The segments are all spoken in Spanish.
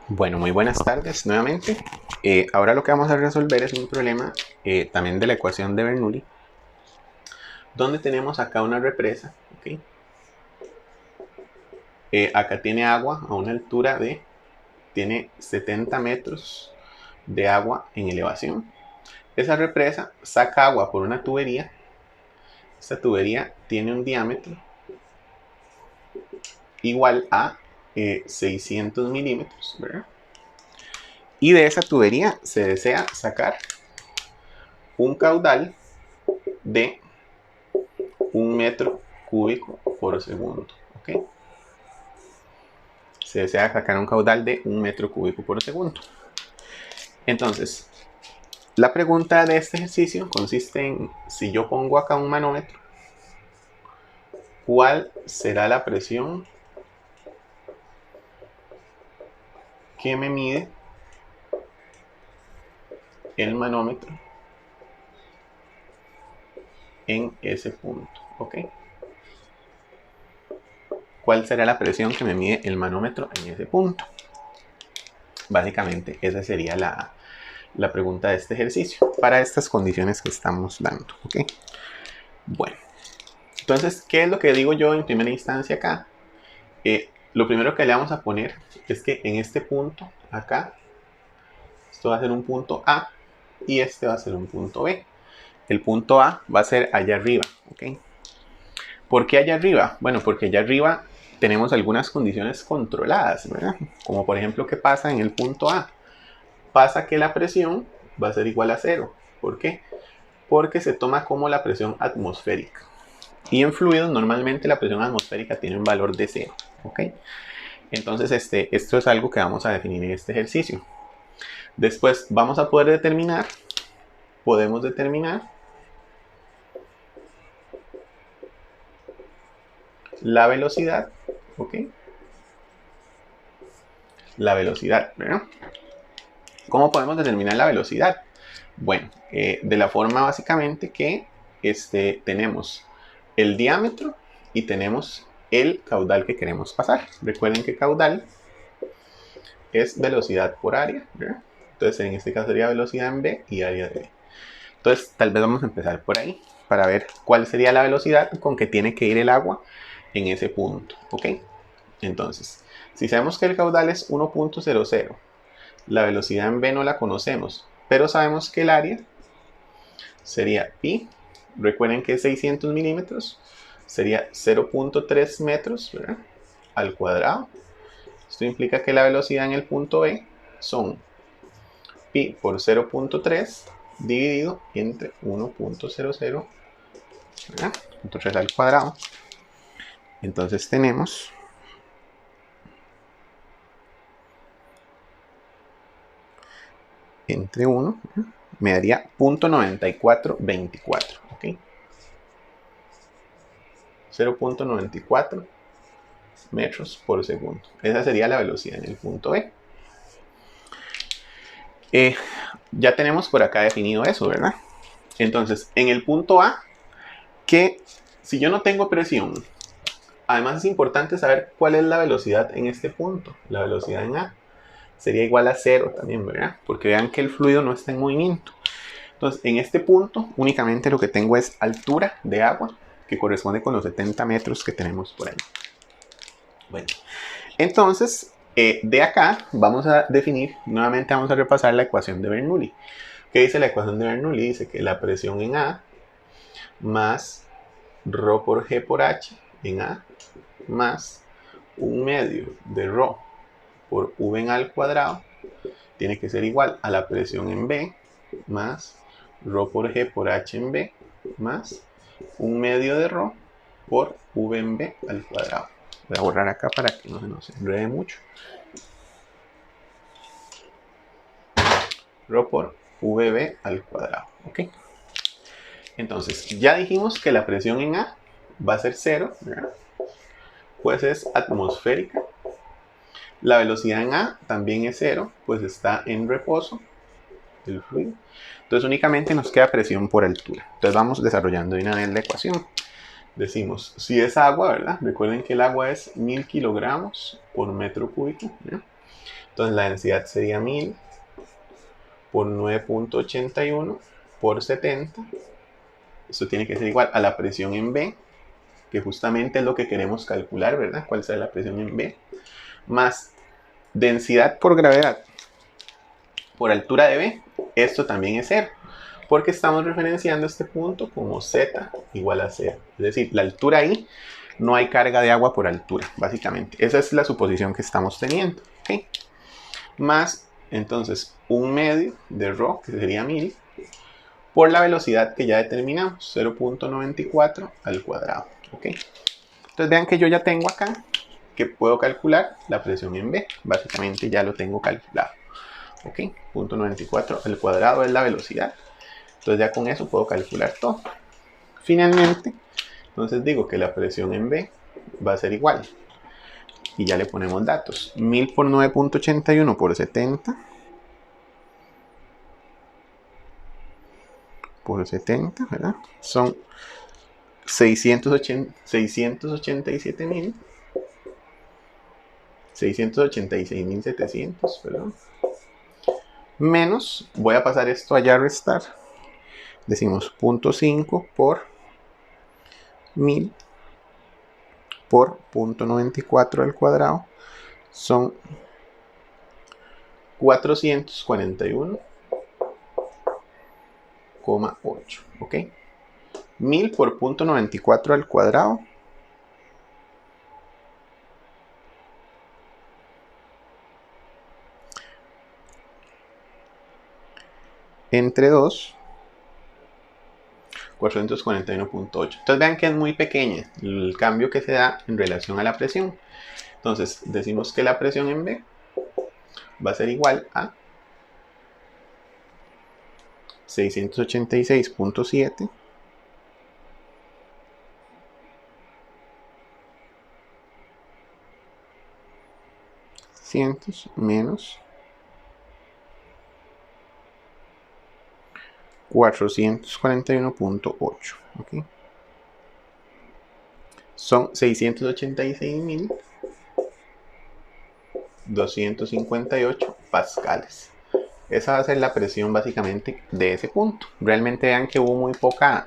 Bueno, muy buenas tardes nuevamente. Ahora lo que vamos a resolver es un problema también de la ecuación de Bernoulli, donde tenemos acá una represa, ¿ok? Acá tiene agua a una altura tiene 70 metros de agua en elevación. Esa represa saca agua por una tubería. Esta tubería tiene un diámetro igual a 600 milímetros, ¿verdad? Y de esa tubería se desea sacar un caudal de 1 metro cúbico por segundo, ¿ok? Se desea sacar un caudal de 1 metro cúbico por segundo. Entonces, la pregunta de este ejercicio consiste en, si yo pongo acá un manómetro, ¿cuál será la presión que me mide el manómetro en ese punto? ¿Ok? ¿Cuál será la presión que me mide el manómetro en ese punto? Básicamente, esa sería la pregunta de este ejercicio para estas condiciones que estamos dando. ¿Ok? Bueno, entonces, ¿qué es lo que digo yo en primera instancia acá? Lo primero que le vamos a poner es que en este punto acá, esto va a ser un punto A y este va a ser un punto B. El punto A va a ser allá arriba, ¿ok? ¿Por qué allá arriba? Bueno, porque allá arriba tenemos algunas condiciones controladas, ¿verdad? Como por ejemplo, ¿qué pasa en el punto A? Pasa que la presión va a ser igual a 0. ¿Por qué? Porque se toma como la presión atmosférica. Y en fluidos normalmente la presión atmosférica tiene un valor de 0, ¿ok? Entonces esto es algo que vamos a definir en este ejercicio. Después vamos a poder determinar, podemos determinar la velocidad, ¿ok? La velocidad, ¿verdad? ¿Cómo podemos determinar la velocidad? Bueno, de la forma básicamente que tenemos el diámetro y tenemos el caudal que queremos pasar. Recuerden que caudal es velocidad por área, ¿verdad? Entonces en este caso sería velocidad en B y área de B. Entonces tal vez vamos a empezar por ahí para ver cuál sería la velocidad con que tiene que ir el agua en ese punto, ¿ok? Entonces, si sabemos que el caudal es 1.00, la velocidad en B no la conocemos, pero sabemos que el área sería pi, recuerden que es 600 milímetros, sería 0.3 metros, ¿verdad?, al cuadrado. Esto implica que la velocidad en el punto B son pi por 0.3 dividido entre 1.00, ¿verdad?, 3 al cuadrado. Entonces tenemos entre 1, me daría 0.9424, ¿ok? 0.94 metros por segundo. Esa sería la velocidad en el punto B. Ya tenemos por acá definido eso, ¿verdad? Entonces, en el punto A, que si yo no tengo presión, además es importante saber cuál es la velocidad en este punto. La velocidad en A sería igual a 0 también, ¿verdad? Porque vean que el fluido no está en movimiento. Entonces, en este punto únicamente lo que tengo es altura de agua, que corresponde con los 70 metros que tenemos por ahí. Bueno, entonces, de acá vamos a definir, nuevamente vamos a repasar la ecuación de Bernoulli. ¿Qué dice la ecuación de Bernoulli? Dice que la presión en A más ρ por G por H en A más 1/2 de ρ por V en A al cuadrado tiene que ser igual a la presión en B más ρ por G por H en B más 1/2 de ρ por V en B al cuadrado. Voy a borrar acá para que no se nos enrede mucho. Ρ por VB al cuadrado, ¿ok? Entonces, ya dijimos que la presión en A va a ser 0, ¿verdad?, pues es atmosférica. La velocidad en A también es 0, pues está en reposo el fluido. Entonces únicamente nos queda presión por altura. Entonces vamos desarrollando de una vez la ecuación. Decimos, si es agua, ¿verdad? Recuerden que el agua es 1000 kilogramos por metro cúbico, ¿verdad? Entonces la densidad sería 1000 por 9.81 por 70. Esto tiene que ser igual a la presión en B, que justamente es lo que queremos calcular, ¿verdad? ¿Cuál será la presión en B? Más densidad por gravedad por altura de B. Esto también es 0, porque estamos referenciando este punto como Z igual a 0. Es decir, la altura ahí, no hay carga de agua por altura, básicamente. Esa es la suposición que estamos teniendo. ¿Okay? Más, entonces, 1/2 de ρ, que sería 1000, por la velocidad que ya determinamos, 0.94 al cuadrado. ¿Okay? Entonces vean que yo ya tengo acá que puedo calcular la presión en B. Básicamente ya lo tengo calculado. ¿Ok? 0.94 al cuadrado es la velocidad. Entonces ya con eso puedo calcular todo. Finalmente, entonces digo que la presión en B va a ser igual. Y ya le ponemos datos. 1000 por 9.81 por 70. Por 70, ¿verdad? Son 687.000. 686.700, perdón. Menos, voy a pasar esto allá a restar. Decimos 0.5 por 1000 por 0.94 al cuadrado. Son 441,8. ¿Ok? 1000 por 0.94 al cuadrado. Entre 2. 441.8. Entonces vean que es muy pequeña el cambio que se da en relación a la presión. Entonces decimos que la presión en B va a ser igual a 686.7 menos 441.8. ¿Okay? Son 686.258 pascales. Esa va a ser la presión básicamente de ese punto. Realmente vean que hubo muy poca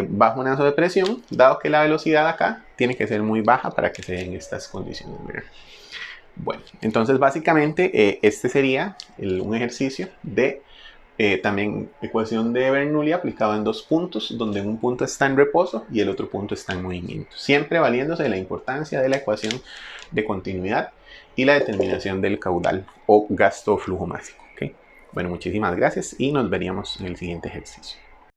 bajonazo de presión, dado que la velocidad acá tiene que ser muy baja para que se den estas condiciones. ¿Verdad? Bueno, entonces básicamente este sería un ejercicio de también ecuación de Bernoulli aplicado en dos puntos, donde un punto está en reposo y el otro punto está en movimiento, siempre valiéndose de la importancia de la ecuación de continuidad y la determinación del caudal o gasto o flujo másico. ¿Okay? Bueno, muchísimas gracias y nos veríamos en el siguiente ejercicio.